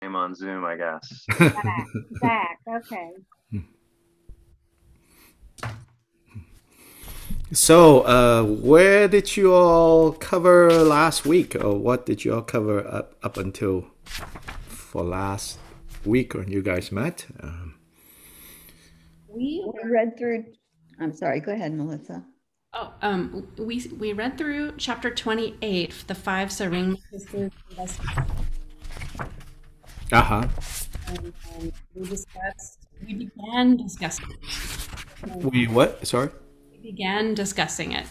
I'm on Zoom, I guess. Zach, okay. So, where did you all cover last week, or what did you all cover up until for last week when you guys met? We read through, I'm sorry, go ahead, Melissa. We read through chapter 28, the five Tseringma sisters, Uh-huh. and we began discussing, We what? Sorry. it.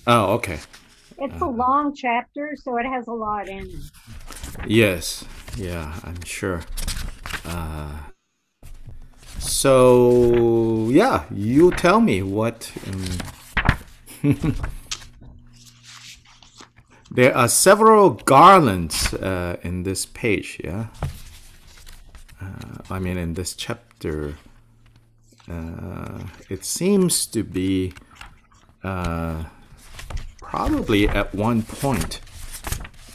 Oh, okay. It's a long chapter, so it has a lot in it. Yes. Yeah, I'm sure. So, yeah, you tell me what. There are several garlands in this page, yeah? I mean, in this chapter, it seems to be probably at one point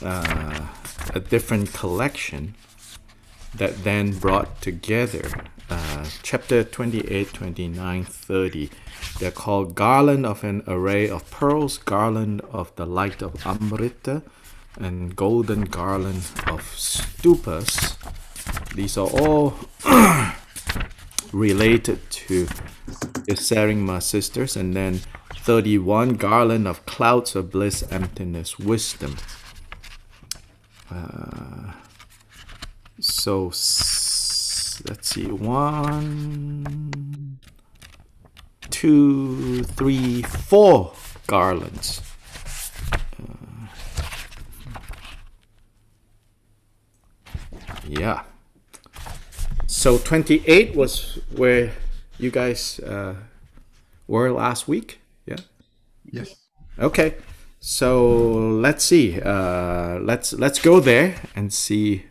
a different collection that then brought together chapter 28, 29, 30. They're called Garland of an Array of Pearls, Garland of the Light of Amrita, and Golden Garland of Stupas. These are all related to the Tseringma sisters. And then 31, Garland of Clouds of Bliss, Emptiness, Wisdom. So let's see, 1, 2, 3, 4 garlands. Yeah. So 28 was where you guys were last week. Yeah. Yes. Okay. So let's see. Let's go there and see.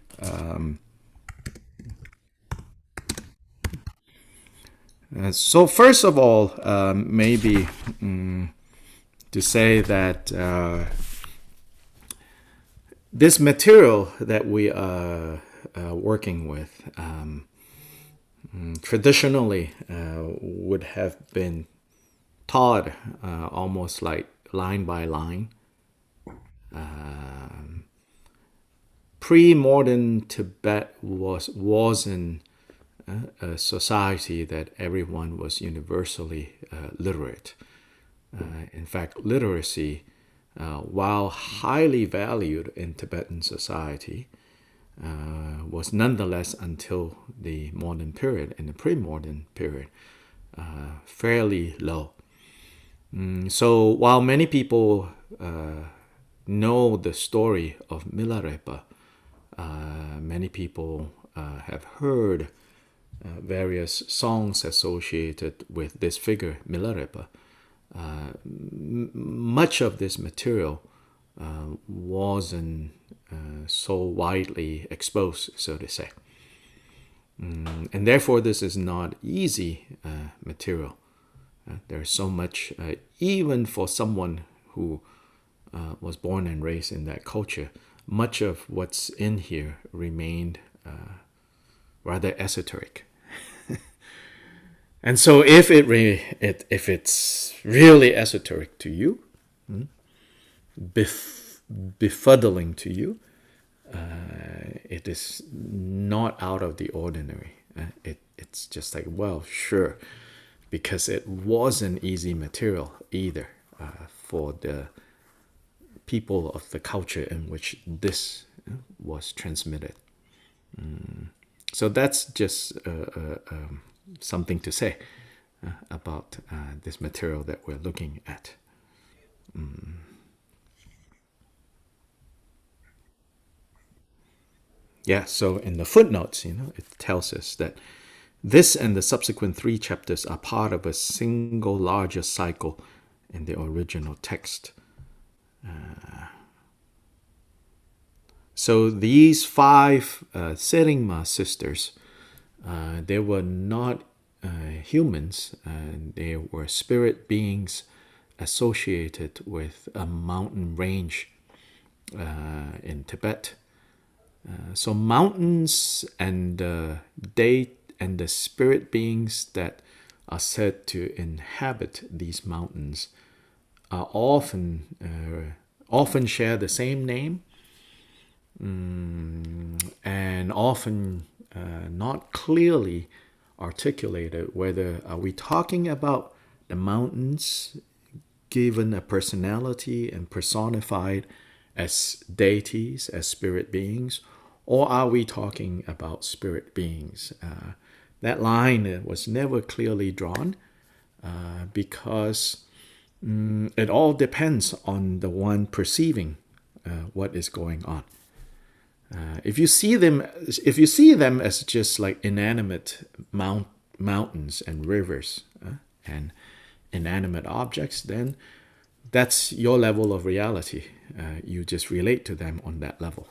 So first of all, maybe to say that this material that we are working with traditionally would have been taught almost like line by line. Pre-modern Tibet wasn't a society that everyone was universally literate. In fact, literacy, while highly valued in Tibetan society, was nonetheless until the modern period, in the pre-modern period, fairly low. So while many people know the story of Milarepa, many people have heard various songs associated with this figure, Milarepa. Much of this material wasn't so widely exposed, so to say. And therefore, this is not easy material. There's so much, even for someone who was born and raised in that culture, much of what's in here remained rather esoteric. And so if it's really esoteric to you, befuddling to you, it is not out of the ordinary. It's just like, well, sure, because it wasn't easy material either for the people of the culture in which this was transmitted. So that's just something to say about this material that we're looking at. Yeah, so in the footnotes, it tells us that this and the subsequent 3 chapters are part of a single larger cycle in the original text. So these 5 Tseringma sisters, they were not humans. They were spirit beings associated with a mountain range in Tibet. So mountains and the spirit beings that are said to inhabit these mountains are often share the same name, and often not clearly articulated whether are we talking about the mountains given a personality and personified as deities, as spirit beings, or are we talking about spirit beings? That line was never clearly drawn because it all depends on the one perceiving what is going on. If you see them as just like inanimate mountains and rivers and inanimate objects, then that's your level of reality. You just relate to them on that level.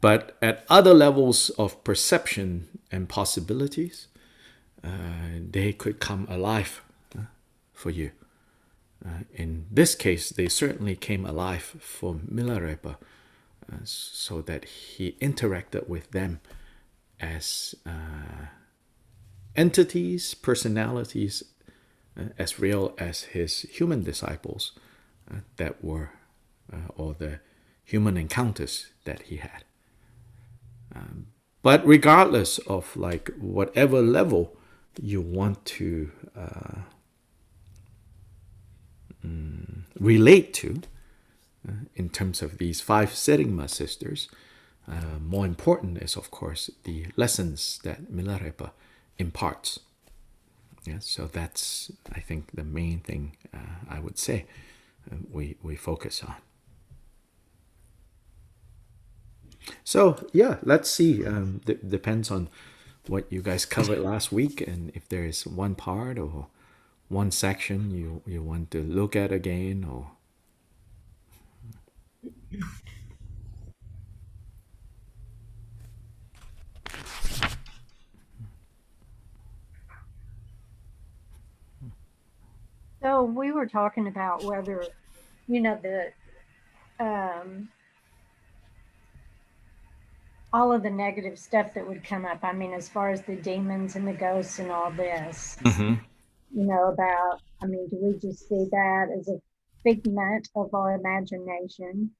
But at other levels of perception and possibilities, they could come alive for you. In this case, they certainly came alive for Milarepa, so that he interacted with them as entities, personalities, as real as his human disciples that were, or the human encounters that he had. But regardless of like whatever level you want to relate to in terms of these 5 Tseringma sisters, more important is of course the lessons that Milarepa imparts. Yeah, so that's, I think, the main thing I would say we focus on. So yeah, let's see. Depends on what you guys covered last week, and if there is one part or one section you want to look at again, or So we were talking about whether, the all of the negative stuff that would come up. I mean, as far as the demons and the ghosts and all this, about, do we just see that as a figment of our imagination?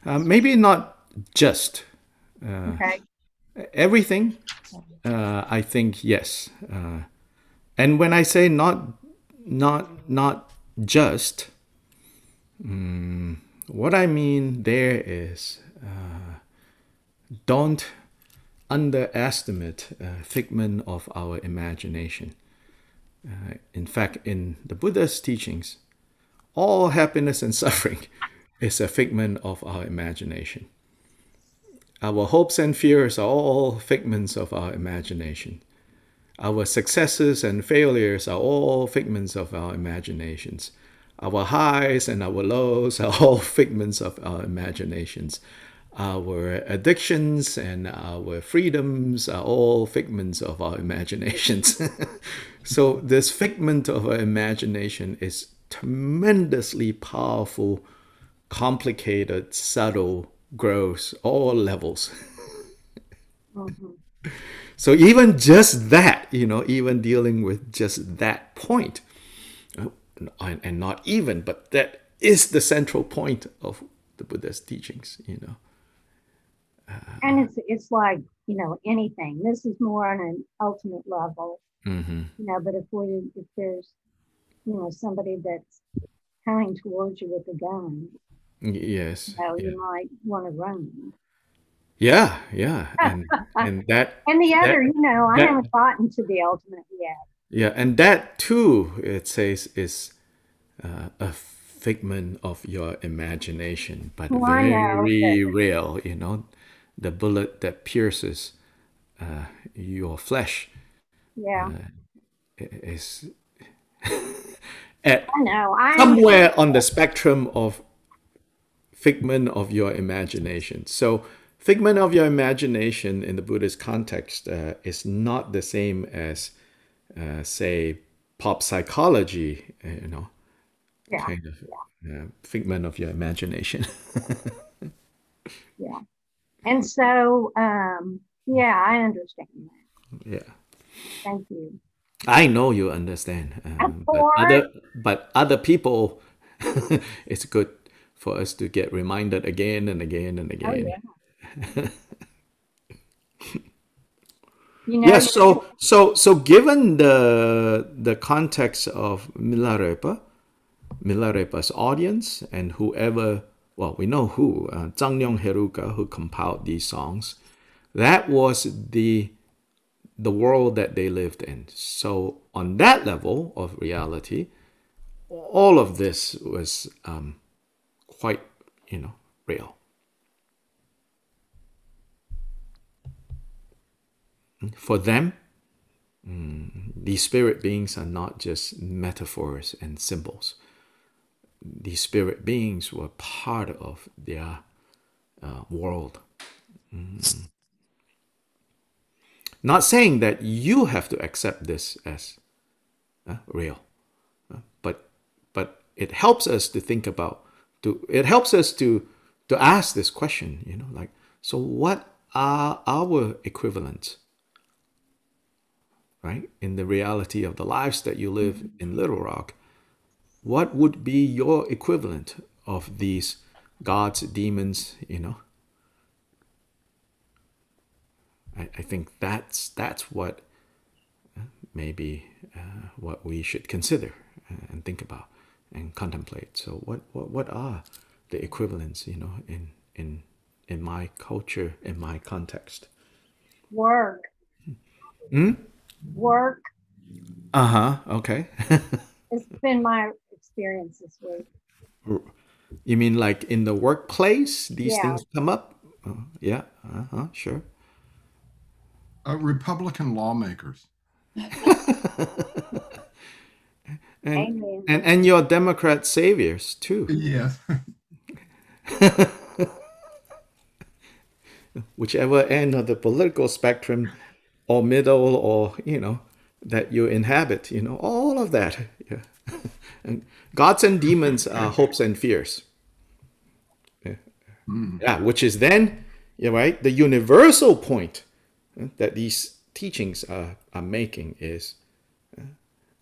maybe not just Okay. everything. I think yes. And when I say not just, what I mean there is don't underestimate figment of our imagination. In fact, in the Buddha's teachings, all happiness and suffering is a figment of our imagination. Our hopes and fears are all figments of our imagination. Our successes and failures are all figments of our imaginations. Our highs and our lows are all figments of our imaginations. Our addictions and our freedoms are all figments of our imaginations. So this figment of our imagination is tremendously powerful, complicated, subtle, gross, all levels. So even just that, even dealing with just that point, and not even, but that is the central point of the Buddha's teachings, And it's like, anything. This is more on an ultimate level. But if there's, somebody that's coming towards you with a gun, yes, you might want to run. Yeah, and that, And the other, I that- haven't gotten to the ultimate yet. yeah, and that too, it says, is a figment of your imagination, but Well, I know, very real. The bullet that pierces your flesh Yeah, is at I know. somewhere on the spectrum of figment of your imagination. So figment of your imagination in the Buddhist context is not the same as, say, pop psychology, Yeah. kind of figment of your imagination. Yeah. And so, yeah, I understand that. Yeah. Thank you. I know you understand, Of but course. other people, it's good for us to get reminded again and again and Oh, again. yeah. You know, Yes. So given the context of Milarepa's audience and whoever, well, we know who, Zhang Heruka, who compiled these songs, that was the world that they lived in. So on that level of reality, all of this was quite, real. For them, these spirit beings are not just metaphors and symbols. These spirit beings were part of their world. Not saying that you have to accept this as real, but it helps us to think about. It helps us to ask this question. Like, so what are our equivalents, right? In the reality of the lives that you live in Little Rock, what would be your equivalent of these gods, demons? I think that's what maybe what we should consider and think about and contemplate. So what are the equivalents, in my culture, in my context? work, work. Okay. It's been my experience this week. You mean like in the workplace, these Yeah. things come up? Yeah. Sure. Republican lawmakers. And, Amen. and your Democrat saviors too. Yes. Whichever end of the political spectrum or middle, or that you inhabit, all of that. Yeah. And gods and demons are hopes and fears. Yeah, which is then, right, the universal point that these teachings are making is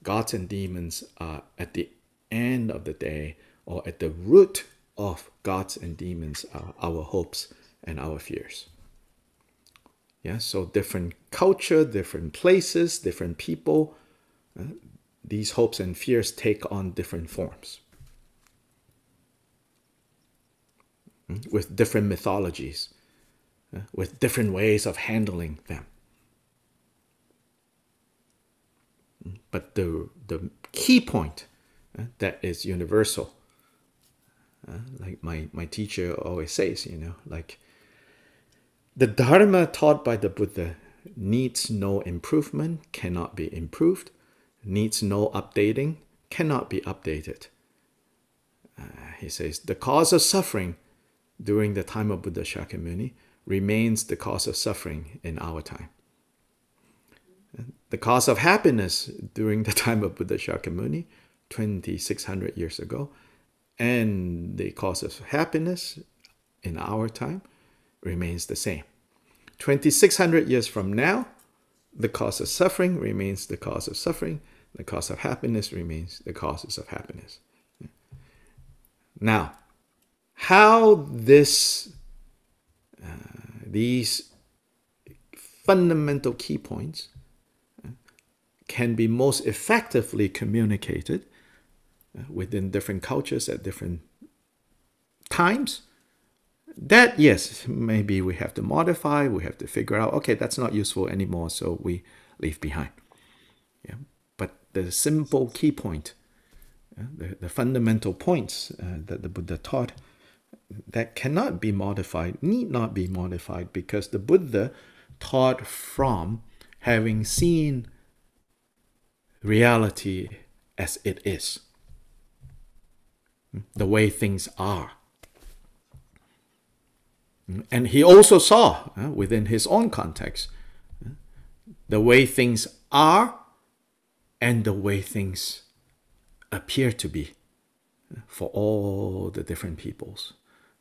gods and demons are at the end of the day, or at the root of gods and demons, are our hopes and our fears. Yeah, so different culture, different places, different people, these hopes and fears take on different forms with different mythologies, with different ways of handling them. But the key point that is universal, like my teacher always says, like the Dharma taught by the Buddha needs no improvement, cannot be improved, needs no updating, cannot be updated. He says the cause of suffering during the time of Buddha Shakyamuni remains the cause of suffering in our time. The cause of happiness during the time of Buddha Shakyamuni, 2,600 years ago, and the cause of happiness in our time remains the same. 2,600 years from now, the cause of suffering remains the cause of suffering. The cause of happiness remains the causes of happiness. Now, how these fundamental key points can be most effectively communicated within different cultures at different times, that, yes, maybe we have to modify, we have to figure out, okay, that's not useful anymore, so we leave behind. Yeah. But the simple key point, the fundamental points that the Buddha taught, that cannot be modified, need not be modified, because the Buddha taught from having seen reality as it is, the way things are. And he also saw, within his own context, the way things are and the way things appear to be. for all the different peoples.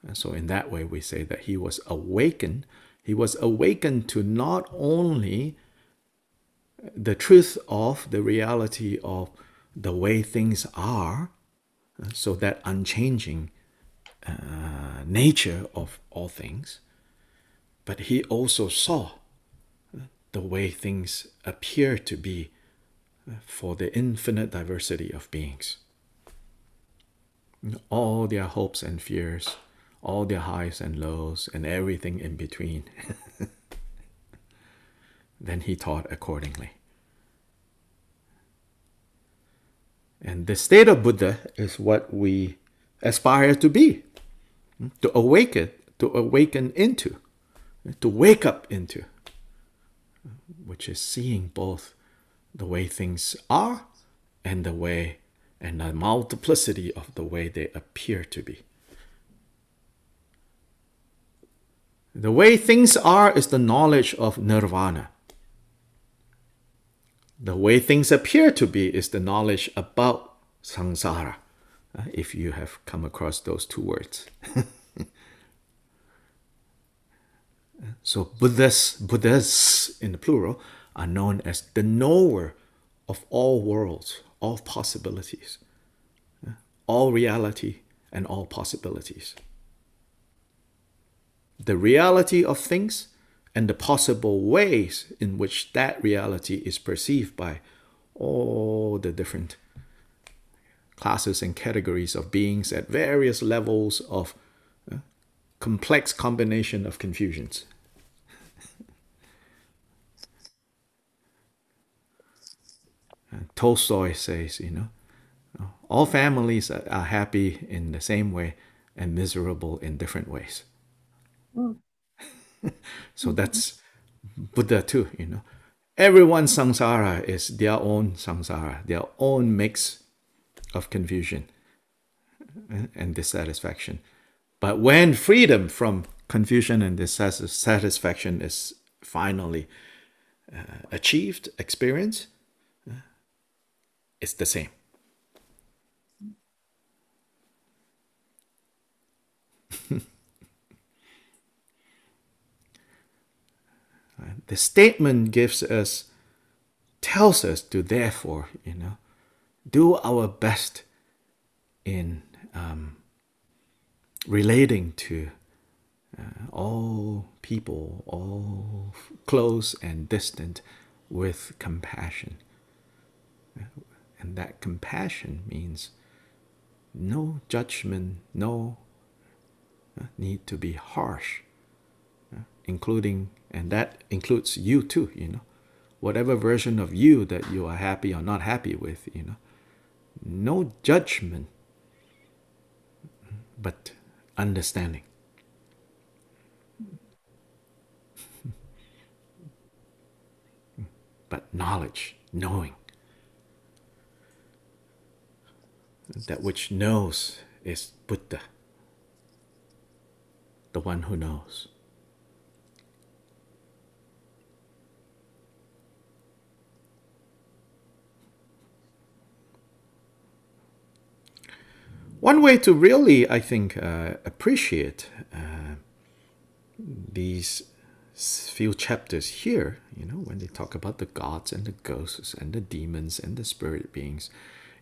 And so in that way, we say that he was awakened. He was awakened to not only the truth of the reality of the way things are, so that unchanging nature of all things, but he also saw the way things appear to be for the infinite diversity of beings. All their hopes and fears, all their highs and lows, and everything in between. Then he taught accordingly. And the state of Buddha is what we aspire to be, to awaken into, to wake up into, which is seeing both the way things are and the way and the multiplicity of the way they appear to be. The way things are is the knowledge of nirvana. The way things appear to be is the knowledge about samsara, if you have come across those two words. So Buddhas in the plural are known as the knower of all worlds, all possibilities, all reality and all possibilities. The reality of things and the possible ways in which that reality is perceived by all the different classes and categories of beings at various levels of complex combination of confusions. Tolstoy says, all families are happy in the same way and miserable in different ways. So that's Buddha too, Everyone's samsara is their own samsara, their own mix of confusion and dissatisfaction. But when freedom from confusion and dissatisfaction is finally achieved, experienced, it's the same. The statement tells us to therefore, do our best in relating to all people, all close and distant, with compassion. And that compassion means no judgment, no need to be harsh, including, and that includes you too, whatever version of you that you are happy or not happy with, no judgment, but understanding. But knowledge, knowing. That which knows is Buddha, the one who knows. One way to really, I think, appreciate these few chapters here, when they talk about the gods and the ghosts and the demons and the spirit beings,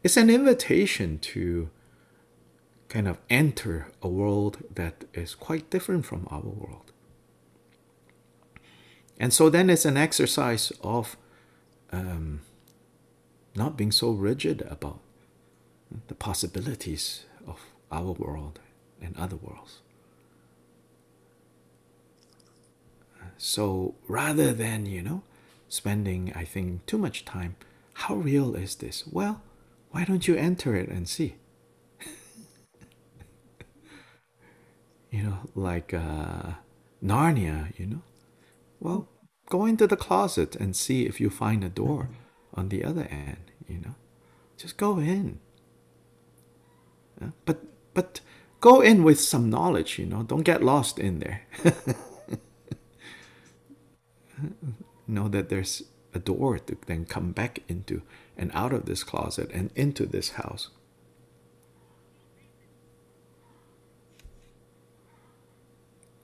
it's an invitation to kind of enter a world that is quite different from our world. And so then it's an exercise of not being so rigid about the possibilities of our world and other worlds. So rather than, spending, I think, too much time, how real is this? Well, why don't you enter it and see? Like Narnia, Well, go into the closet and see if you find a door on the other end, Just go in. But go in with some knowledge, Don't get lost in there. Know that there's a door to then come back into and out of this closet and into this house.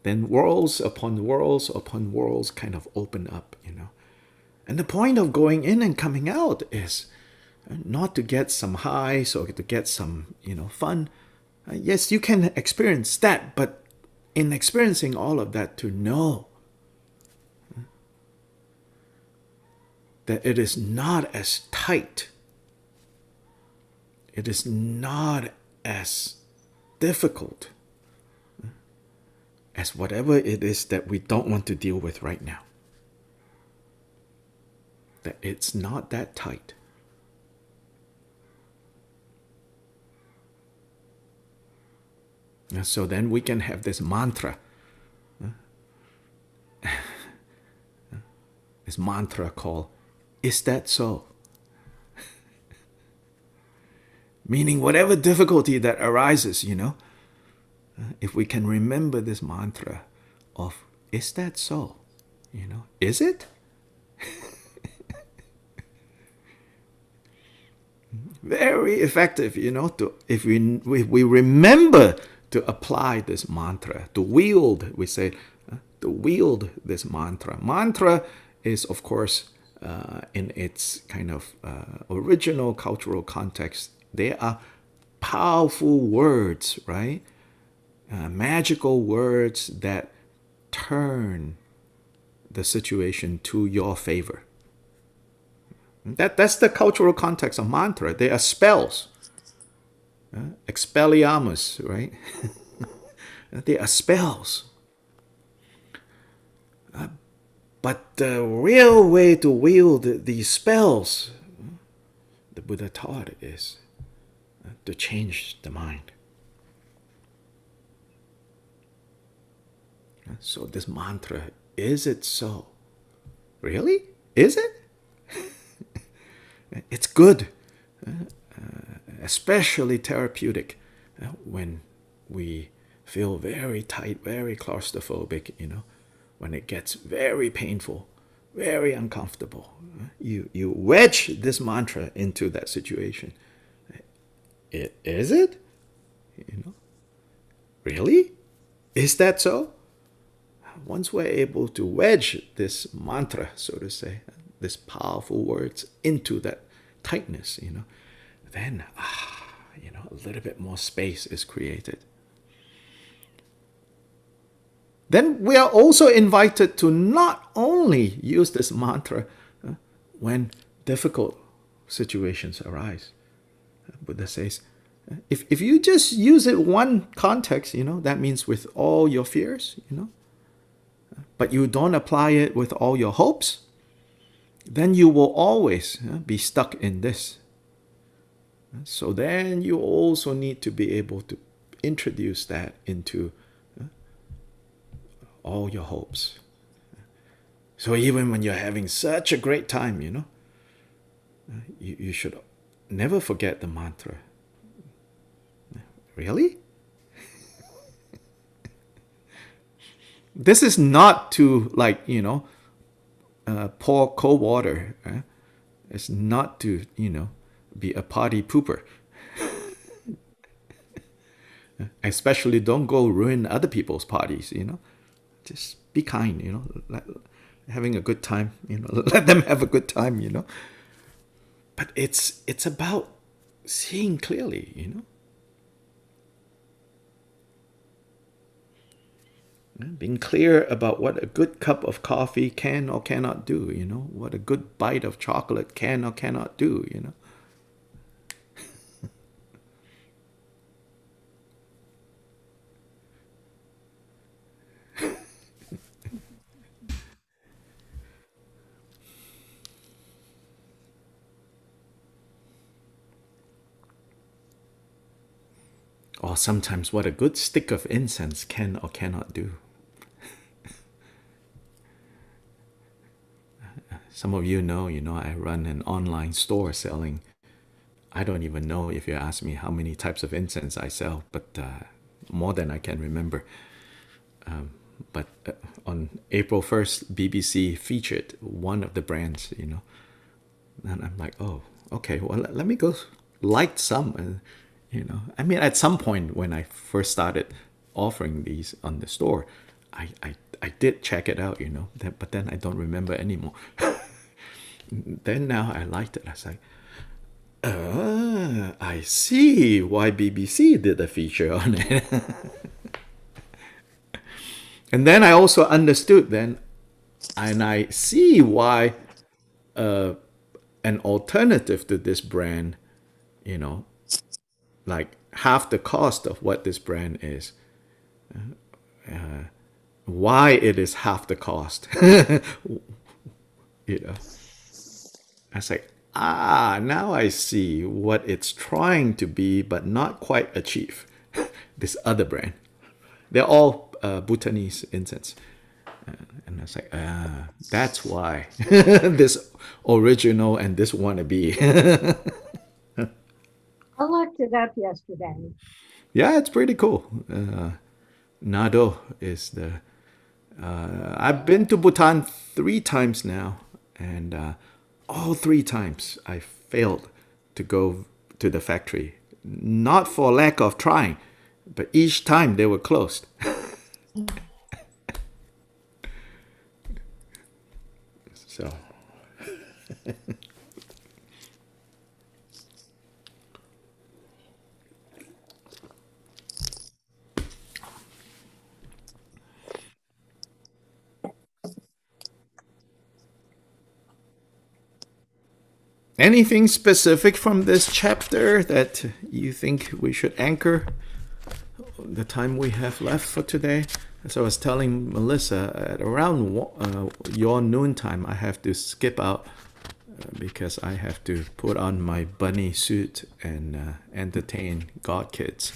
then worlds upon worlds kind of open up, And the point of going in and coming out is not to get some highs or to get some, fun. Yes, you can experience that, but in experiencing all of that, to know that it is not as tight, it is not as difficult as whatever it is that we don't want to deal with right now. That it's not that tight. And so then we can have this mantra. This mantra called, "Is that so?" Meaning whatever difficulty that arises, if we can remember this mantra of, "Is that so?" Is it? Very effective, if we remember to apply this mantra, to wield, we say, to wield this mantra. Mantra is, of course, in its kind of original cultural context, they are powerful words, right? Magical words that turn the situation to your favor. That's the cultural context of mantra. They are spells. Expelliarmus, right? They are spells. But the real way to wield these spells, the Buddha taught, is to change the mind. So this mantra, is it so? Really? Is it? It's good, especially therapeutic when we feel very tight, very claustrophobic, when it gets very painful, very uncomfortable. You wedge this mantra into that situation. Is it? Really? Is that so? Once we're able to wedge this mantra, so to say, this powerful words into that tightness, then, a little bit more space is created. Then we are also invited to not only use this mantra when difficult situations arise. Buddha says, if you just use it one context, that means with all your fears, but you don't apply it with all your hopes, then you will always be stuck in this. So then you also need to be able to introduce that into all your hopes. So even when you're having such a great time, you should never forget the mantra. Really? This is not to pour cold water. It's not to, be a party pooper. Especially don't go ruin other people's parties, Just be kind, having a good time, let them have a good time, But it's about seeing clearly, Being clear about what a good cup of coffee can or cannot do, What a good bite of chocolate can or cannot do, Or sometimes what a good stick of incense can or cannot do. Some of you know, I run an online store selling, I don't even know if you ask me how many types of incense I sell, but more than I can remember. But on April 1st, BBC featured one of the brands, And I'm like, oh, okay, well, let me go light some, I mean, at some point when I first started offering these on the store, I did check it out, but then I don't remember anymore. Then now I liked it. I was like, I see why BBC did a feature on it. And then I also understood then, and I see why an alternative to this brand, like half the cost of what this brand is, why it is half the cost. I was like, now I see what it's trying to be, but not quite achieve. This other brand. They're all Bhutanese incense. And I was like, that's why. This original and this wannabe. I looked it up yesterday. Yeah, it's pretty cool. Nado is the... I've been to Bhutan 3 times now. And all 3 times I failed to go to the factory. Not for lack of trying, but each time they were closed. So... Anything specific from this chapter that you think we should anchor the time we have left for today? As I was telling Melissa, at around your noontime, I have to skip out because I have to put on my bunny suit and entertain God kids.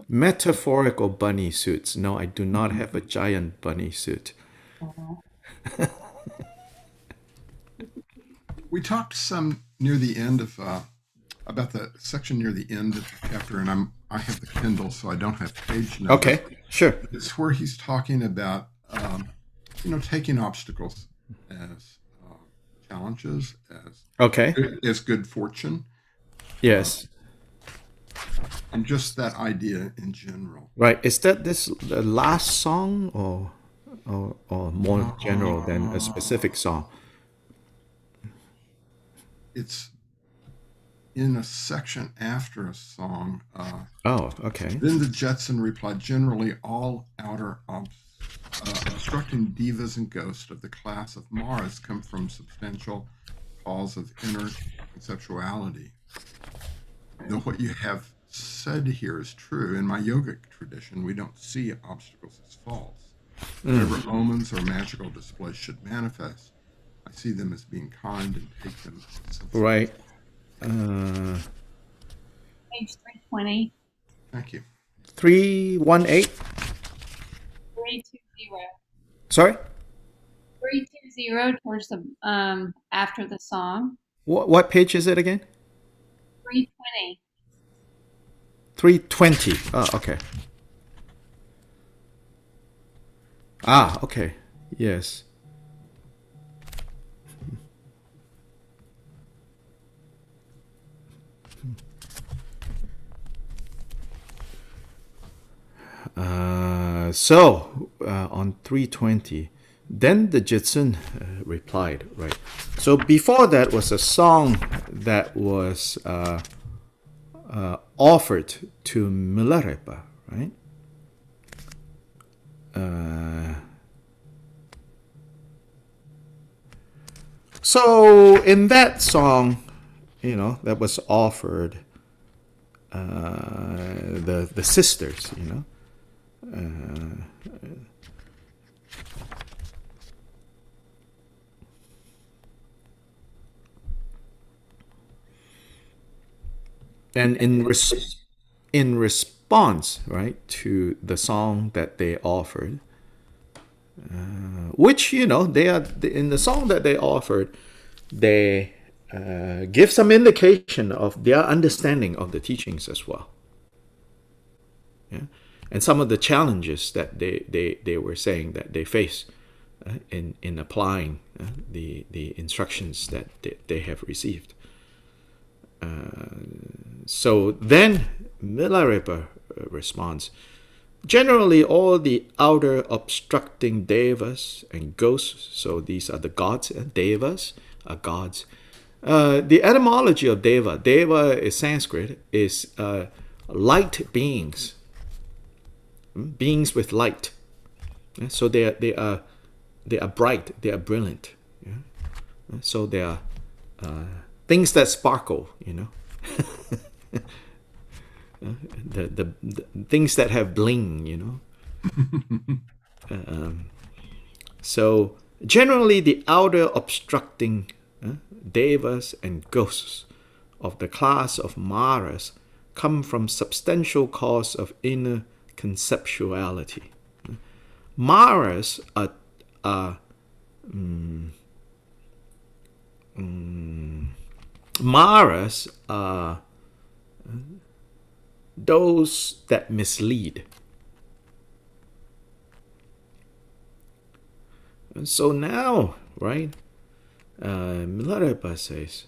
Metaphorical bunny suits. No, I do not have a giant bunny suit. We talked some near the end of about the section near the end of the chapter, and I have the Kindle, so I don't have page numbers. Okay, sure. It's where he's talking about taking obstacles as challenges, as good fortune. Yes. And just that idea in general. Right. Is that the last song or more general than a specific song? It's in a section after a song. Okay. Then the Jetson replied, generally all outer obstructing divas and ghosts of the class of Maras come from substantial cause of inner conceptuality. Though what you have said here is true, in my yogic tradition, we don't see obstacles as false. Whatever omens or magical displays should manifest, I see them as being kind and take them as right. Page 320. Thank you. 318. 320. Sorry? 320 towards the after the song. What page is it again? 320. 320. Oh, okay. Okay. Yes. On 320, then the Jitsun replied, right? So before that was a song that was offered to Milarepa, right? So in that song, that was offered, the sisters, and in response, right, to the song that they offered, which they are in the song that they offered, they give some indication of their understanding of the teachings as well. Yeah, and some of the challenges that they were saying that they face in applying the instructions that they have received. So then Milarepa responds, Generally, all the outer obstructing devas and ghosts, so these are the gods, devas are gods. The etymology of deva is Sanskrit, is light beings, beings with light. So they are bright, they are brilliant. So they are things that sparkle, the things that have bling, So generally, the outer obstructing devas and ghosts of the class of Maras come from substantial cause of inner conceptuality. Maras are Maras are those that mislead. And so now, right, Milarepa says,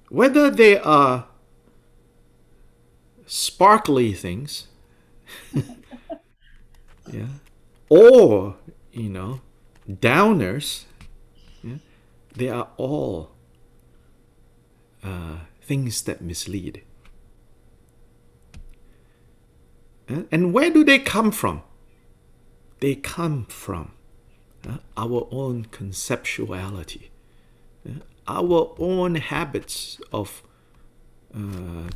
whether they are sparkly things, yeah, or, downers, yeah, they are all things that mislead. And where do they come from? They come from our own conceptuality, our own habits of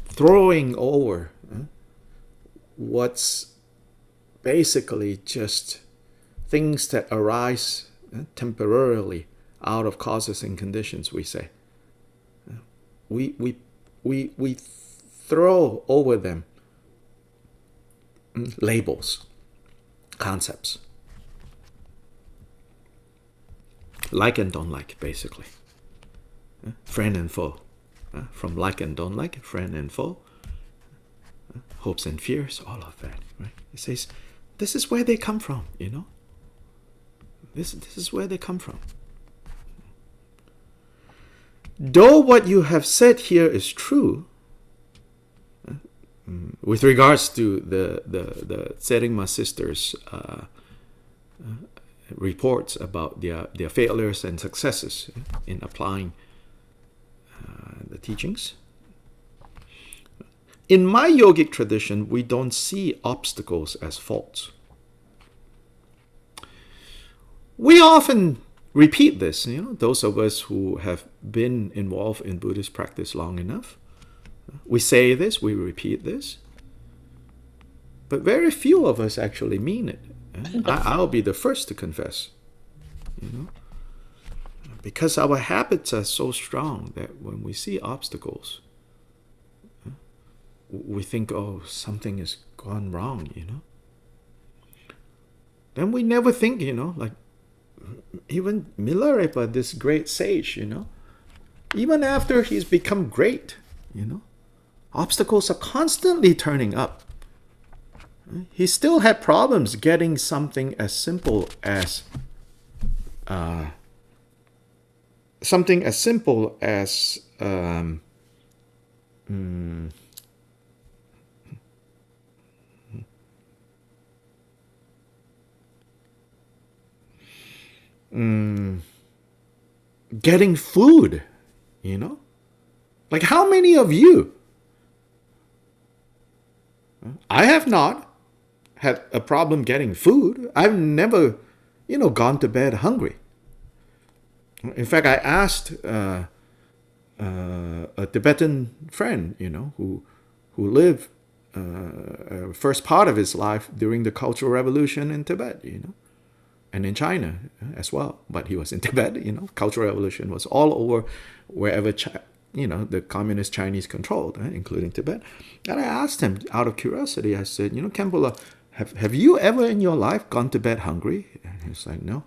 throwing over what's basically just things that arise temporarily out of causes and conditions, we say. We throw over them labels, concepts. Like and don't like, basically. Friend and foe. From like and don't like, friend and foe. Hopes and fears, all of that. Right? It says, this is where they come from, This is where they come from. Though what you have said here is true, with regards to the Tseringma sisters' reports about their failures and successes in applying the teachings. In my yogic tradition, we don't see obstacles as faults. We often repeat this, those of us who have been involved in Buddhist practice long enough. We say this, we repeat this, but very few of us actually mean it. I'll be the first to confess, because our habits are so strong that when we see obstacles, we think, oh, something has gone wrong, Then we never think, like even Milarepa, this great sage, even after he's become great, obstacles are constantly turning up. He still had problems getting something as simple as getting food, Like how many of you? I have not had a problem getting food. I've never, gone to bed hungry. In fact, I asked a Tibetan friend, who lived first part of his life during the Cultural Revolution in Tibet, and in China as well. But he was in Tibet, Cultural Revolution was all over wherever the communist Chinese controlled, including Tibet. And I asked him out of curiosity, I said, Khenpo, have you ever in your life gone to bed hungry? And he's like, no.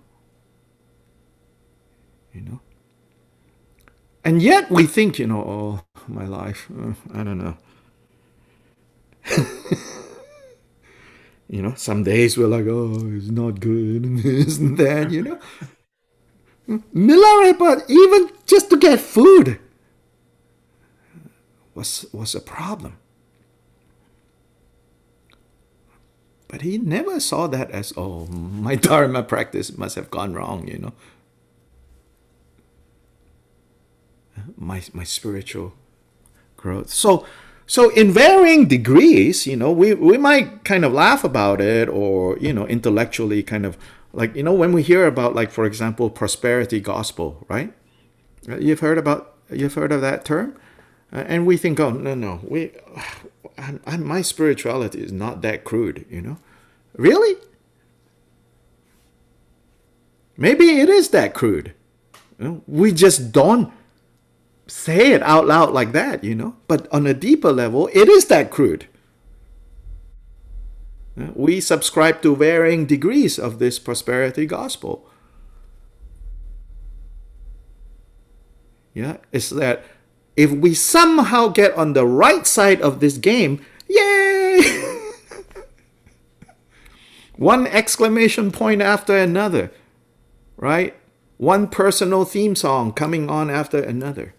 And yet we think, oh, my life, I don't know. Some days we're like, oh, it's not good, and this and that, Milarepa, even just to get food was a problem. But he never saw that as, oh, my Dharma practice must have gone wrong, you know. My spiritual growth. So in varying degrees, you know, we might kind of laugh about it, or, you know, intellectually kind of like, you know, when we hear about, like, for example, prosperity gospel, right? You've heard of that term? And we think, oh, no, my spirituality is not that crude, you know. Really? Maybe it is that crude. You know? We just don't say it out loud like that, you know. But on a deeper level, it is that crude. We subscribe to varying degrees of this prosperity gospel. Yeah, it's that if we somehow get on the right side of this game, yay! One exclamation point after another, right? One personal theme song coming on after another.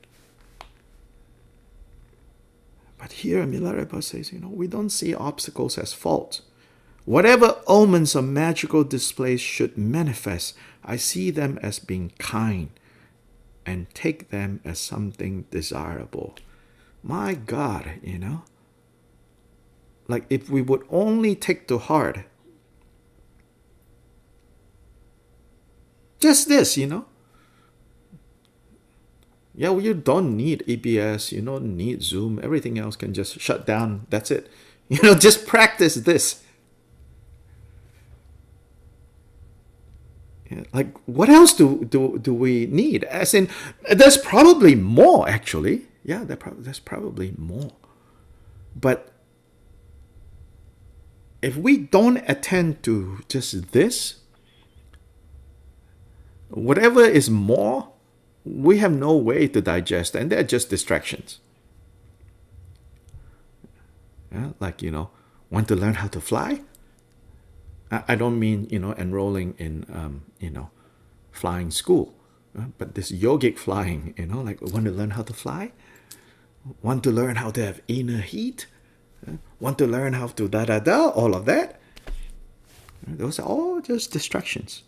But here Milarepa says, you know, we don't see obstacles as faults. Whatever omens or magical displays should manifest, I see them as being kind and take them as something desirable. My God, you know. Like, if we would only take to heart just this, you know. Yeah, well, you don't need EBS, you don't need Zoom, everything else can just shut down, that's it. You know, just practice this. Yeah, like, what else do we need? As in, there's probably more, actually. Yeah, there's probably more. But if we don't attend to just this, whatever is more, we have no way to digest, and they're just distractions. Yeah, like, you know, want to learn how to fly? I don't mean, you know, enrolling in, you know, flying school. But this yogic flying, you know, like, want to learn how to fly? Want to learn how to have inner heat? Want to learn how to da-da-da, all of that? Those are all just distractions.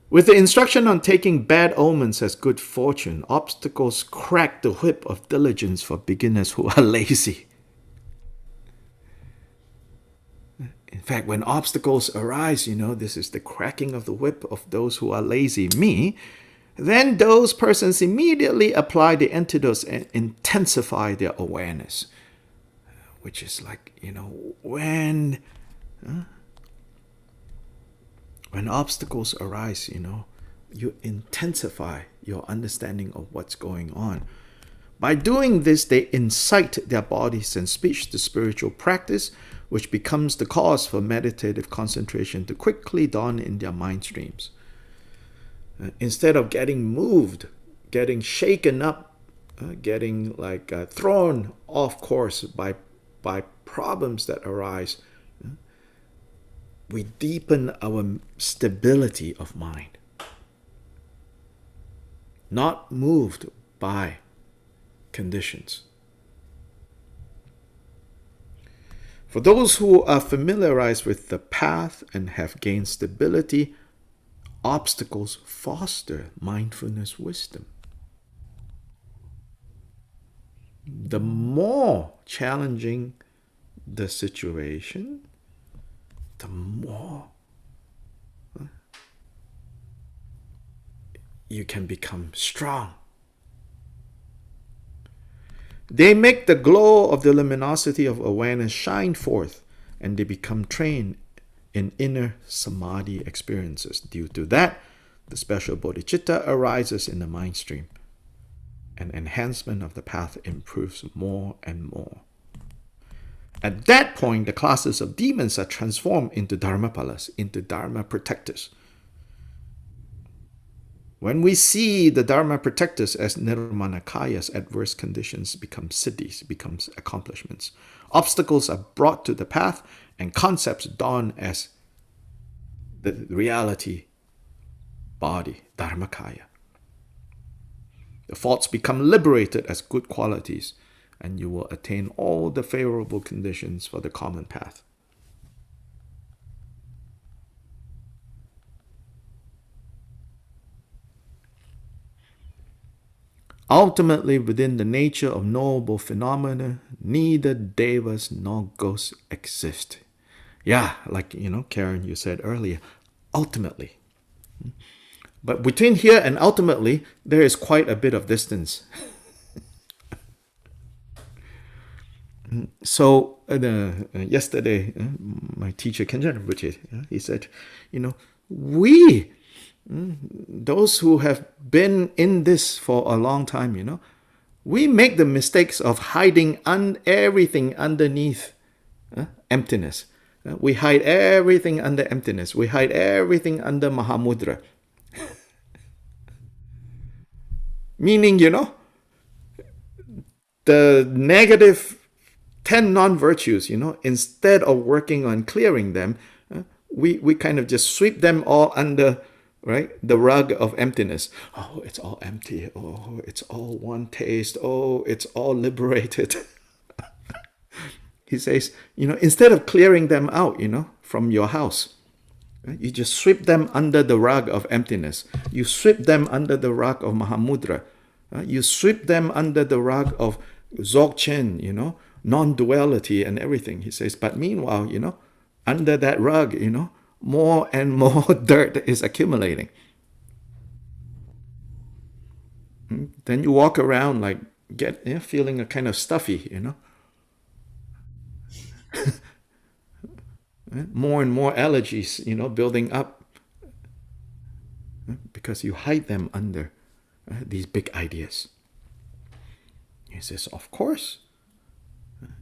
With the instruction on taking bad omens as good fortune, obstacles crack the whip of diligence for beginners who are lazy. In fact, when obstacles arise, you know, this is the cracking of the whip of those who are lazy, me, then those persons immediately apply the antidotes and intensify their awareness. Which is like, you know, when obstacles arise, you know, you intensify your understanding of what's going on. By doing this, they incite their bodies and speech to spiritual practice, which becomes the cause for meditative concentration to quickly dawn in their mind streams. Instead of getting moved, getting shaken up, getting like thrown off course by problems that arise, we deepen our stability of mind. Not moved by conditions. For those who are familiarized with the path and have gained stability, obstacles foster mindfulness wisdom. The more challenging the situation, the more you can become strong. They make the glow of the luminosity of awareness shine forth, and they become trained in inner samadhi experiences. Due to that, the special bodhicitta arises in the mind stream, and enhancement of the path improves more and more. At that point, the classes of demons are transformed into dharmapalas, into dharma protectors. When we see the dharma protectors as nirmanakayas, adverse conditions become siddhis, becomes accomplishments. Obstacles are brought to the path, and concepts dawn as the reality body, dharmakaya. The faults become liberated as good qualities, and you will attain all the favorable conditions for the common path. Ultimately, within the nature of knowable phenomena, neither devas nor ghosts exist. Yeah, like, Karen, you said earlier, ultimately. But between here and ultimately, there is quite a bit of distance. So yesterday, my teacher, Kenjan Rinpoche, he said, we, those who have been in this for a long time, we make the mistakes of hiding everything underneath emptiness. We hide everything under emptiness. We hide everything under Mahamudra. Meaning, the negative 10 non-virtues, instead of working on clearing them, we kind of just sweep them all under, right, the rug of emptiness. Oh, it's all empty. Oh, it's all one taste. Oh, it's all liberated. He says, instead of clearing them out, from your house, you just sweep them under the rug of emptiness. You sweep them under the rug of Mahamudra. You sweep them under the rug of Dzogchen, non-duality and everything. He says, but meanwhile, under that rug, more and more dirt is accumulating. Then you walk around like feeling a kind of stuffy, more and more allergies, building up because you hide them under these big ideas. He says, of course,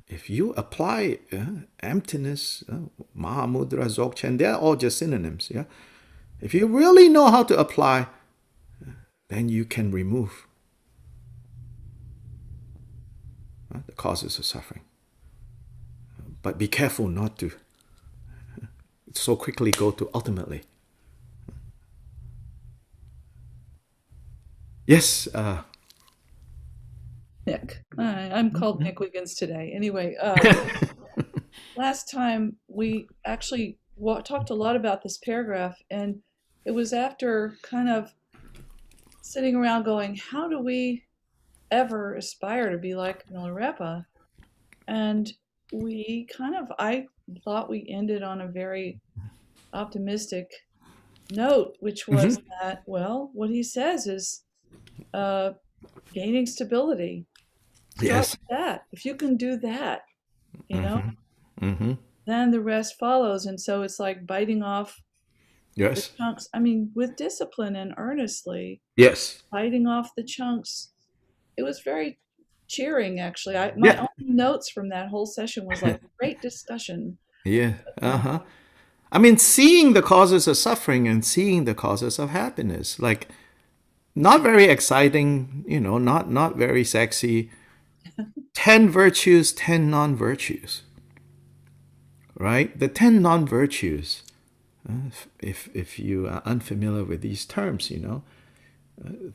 if you apply emptiness, Mahamudra, Dzogchen, they're all just synonyms. Yeah, if you really know how to apply, then you can remove the causes of suffering. But be careful not to so quickly go to ultimately. Yes. Nick. I'm called Nick Wiggins today. Anyway, last time we actually talked a lot about this paragraph, and it was after kind of sitting around going, how do we ever aspire to be like Milarepa? And I thought we ended on a very optimistic note, which was that, well, what he says is gaining stability. Start with that. If you can do that, then the rest follows. And so it's like biting off the chunks. I mean, with discipline and earnestly, biting off the chunks. It was very cheering, actually. My only notes from that whole session was like, great discussion. Yeah. I mean, seeing the causes of suffering and seeing the causes of happiness, like, not very exciting, not very sexy. 10 virtues, 10 non-virtues, right? The 10 non-virtues, if you are unfamiliar with these terms,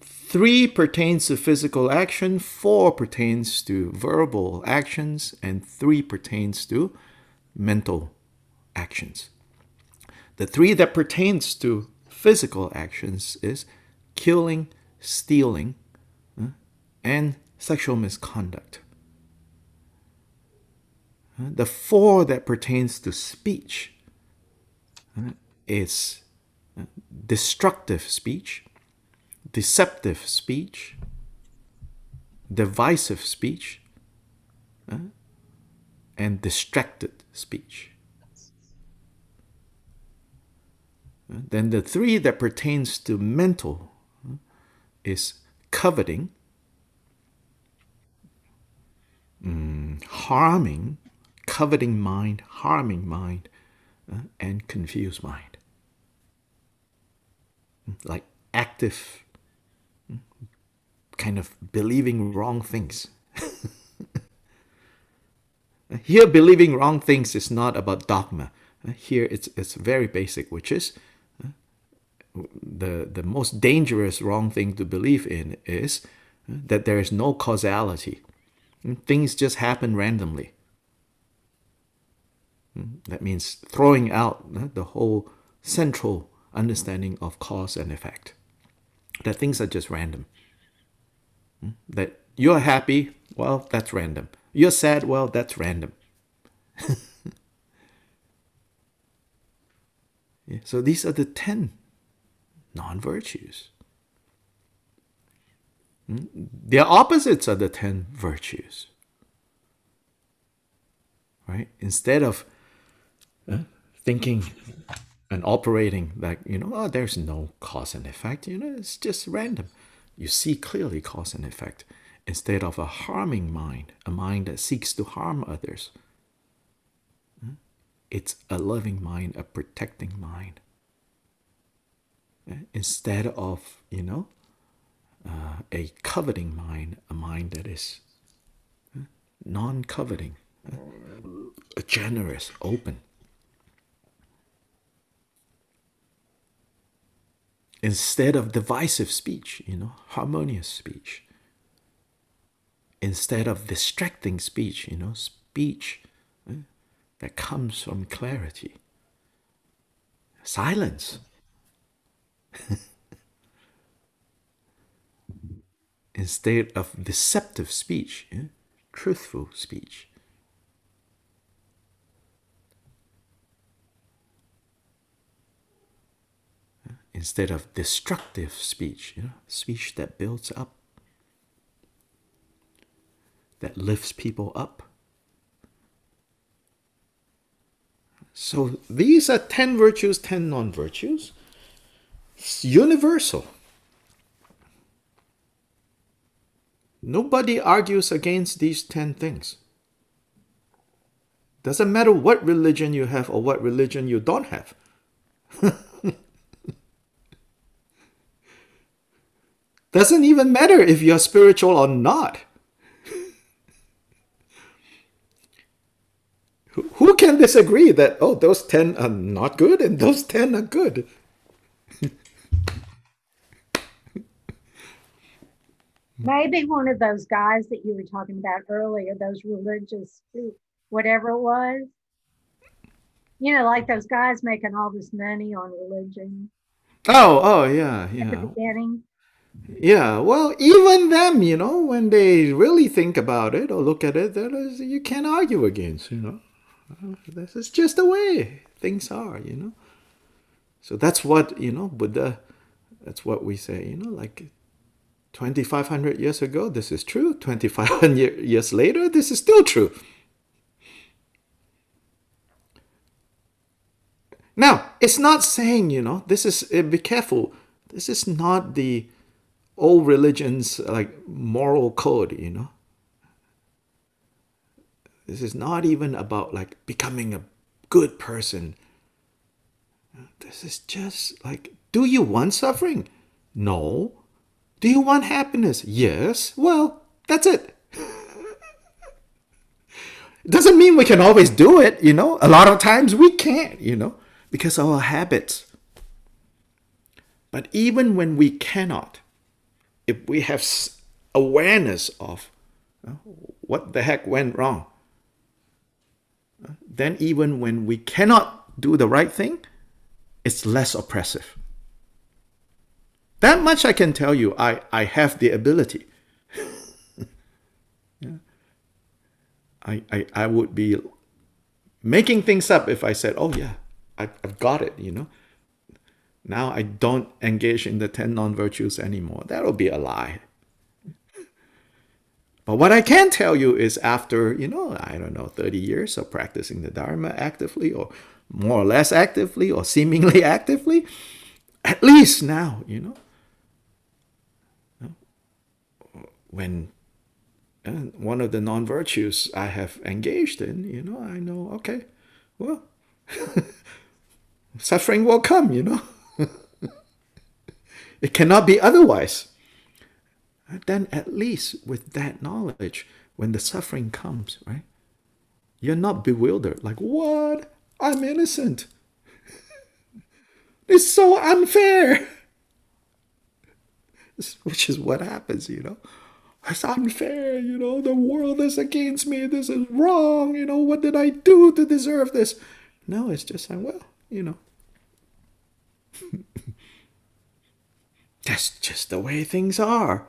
3 pertains to physical action, 4 pertains to verbal actions, and 3 pertains to mental actions. The 3 that pertains to physical actions is killing, stealing, and sexual misconduct. The 4 that pertains to speech is destructive speech, deceptive speech, divisive speech, and distracted speech. Then the 3 that pertains to mental is coveting, harming, coveting mind, harming mind, and confused mind. Like active, kind of believing wrong things. Here, believing wrong things is not about dogma. Here, it's very basic, which is the most dangerous wrong thing to believe in is that there is no causality. Things just happen randomly. That means throwing out the whole central understanding of cause and effect. That things are just random. That you're happy, well, that's random. You're sad, well, that's random. Yeah, so these are the 10 non-virtues. Their opposites are the 10 virtues. Right? Instead of thinking and operating like, oh, there's no cause and effect, it's just random. You see clearly cause and effect. Instead of a harming mind, a mind that seeks to harm others, it's a loving mind, a protecting mind. Instead of, a coveting mind, a mind that is non-coveting, generous, open. Instead of divisive speech, harmonious speech. Instead of distracting speech, speech that comes from clarity. Silence. Instead of deceptive speech, truthful speech. Instead of destructive speech, speech that builds up, that lifts people up. So these are 10 virtues, 10 non-virtues. It's universal. Nobody argues against these 10 things. Doesn't matter what religion you have or what religion you don't have. Doesn't even matter if you're spiritual or not. Who can disagree that, oh, those 10 are not good and those 10 are good? Maybe one of those guys that you were talking about earlier, those religious, whatever it was, like those guys making all this money on religion. Oh, yeah. At the beginning. Yeah, well, even them, when they really think about it or look at it, you can't argue against, This is just the way things are, So that's what, Buddha, that's what we say, like 2,500 years ago, this is true. 2,500 years later, this is still true. Now, it's not saying, this is, be careful, this is not the old religion's like moral code, This is not even about like becoming a good person. This is just like, do you want suffering? No. Do you want happiness? Yes. Well, that's it. It doesn't mean we can always do it, A lot of times we can't, because of our habits. But even when we cannot, if we have awareness of what the heck went wrong, then even when we cannot do the right thing, it's less oppressive. That much I can tell you, I have the ability. Yeah. I would be making things up if I said, oh yeah, I've got it, Now I don't engage in the 10 non-virtues anymore. That'll be a lie. But what I can tell you is after, 30 years of practicing the Dharma actively or more or less actively or seemingly actively, at least now, when one of the non-virtues I have engaged in, I know, okay, well, suffering will come, It cannot be otherwise. Then at least with that knowledge, when the suffering comes, right, you're not bewildered. Like, what? I'm innocent. It's so unfair. Which is what happens, It's unfair, the world is against me, this is wrong, what did I do to deserve this? No, it's just like, well, that's just the way things are.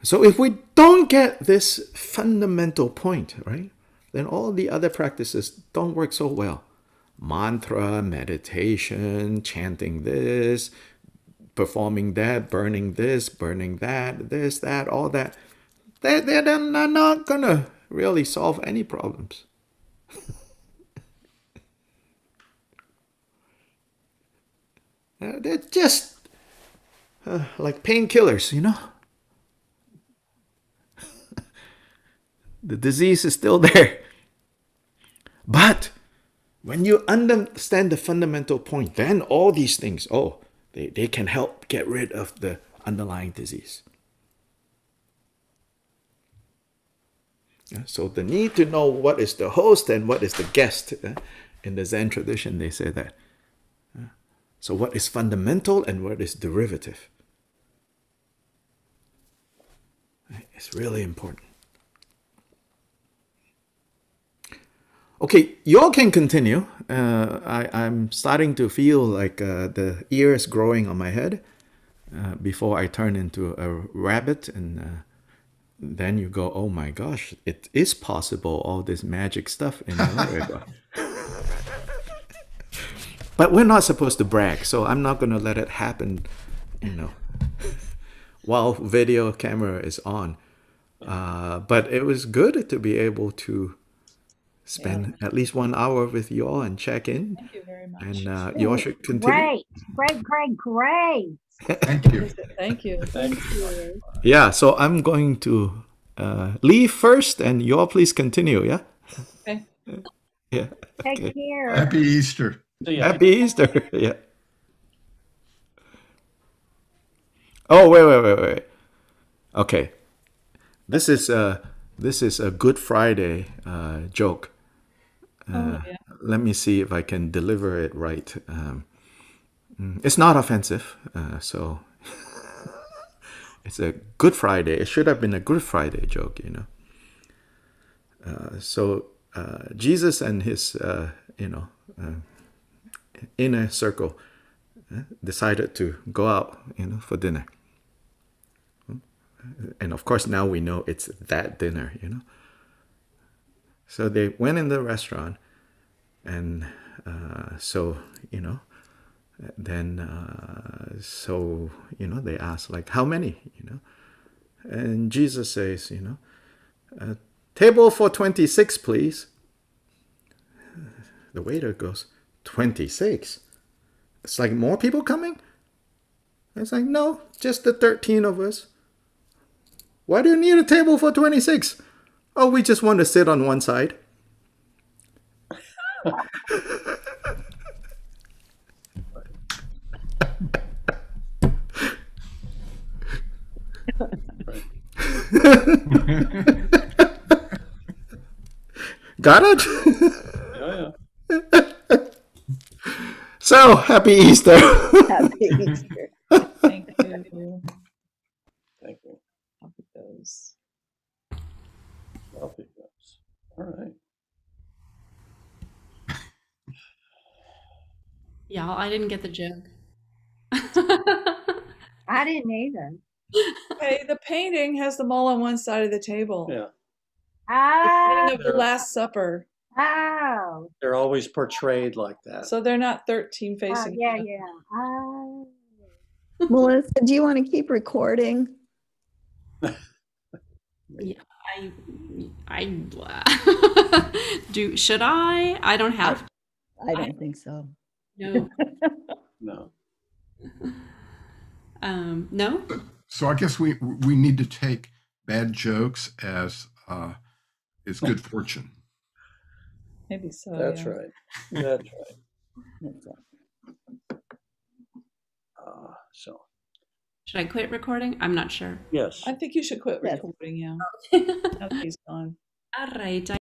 So if we don't get this fundamental point, right, then all the other practices don't work so well. Mantra, meditation, chanting this, performing that, burning this, burning that, this, that, all that, they're not gonna really solve any problems. They're just like painkillers, The disease is still there. But when you understand the fundamental point, then all these things, they can help get rid of the underlying disease. So the need to know what is the host and what is the guest. In the Zen tradition, they say that. So what is fundamental and what is derivative? It's really important. Okay, you all can continue. I'm starting to feel like the ears growing on my head before I turn into a rabbit, and then you go, oh my gosh, it is possible, all this magic stuff in America. But we're not supposed to brag, so I'm not going to let it happen, while video camera is on. But it was good to be able to spend at least 1 hour with you all and check in. Thank you very much. And you all should continue. Great. Thank you. Thank you. Thank you. Yeah, so I'm going to leave first, and you all please continue, yeah? Okay. Yeah. Take care. Happy Easter. Happy Easter. Yeah. Oh, wait. Okay. This is a Good Friday joke. Let me see if I can deliver it right. It's not offensive, so it's a Good Friday. It should have been a Good Friday joke, So Jesus and his, inner circle decided to go out, for dinner. And of course, now we know it's that dinner, So they went in the restaurant, and they asked, like, how many, And Jesus says, table for 26, please. The waiter goes, 26? It's like more people coming? It's like, no, just the 13 of us. Why do you need a table for 26? Oh, we just want to sit on one side. Got it? Yeah. So, happy Easter. Happy Easter. Thank you. Thank you. Up it goes. Up it goes. All right. Y'all, I didn't get the joke. I didn't either. Hey, the painting has them all on one side of the table. Yeah. The Oh, painting of the Last Supper. oh, They're always portrayed like that. So they're not 13 facing. yeah. each Oh. Melissa, do you want to keep recording? Yeah, I should I? I don't have to. I don't think so. No. No. No. So I guess we need to take bad jokes as good fortune. Maybe so. That's yeah. right. That's right. That's right. So, Should I quit recording? I'm not sure. yes. I think you should quit Yes. recording, yeah. Now that he's gone. All right.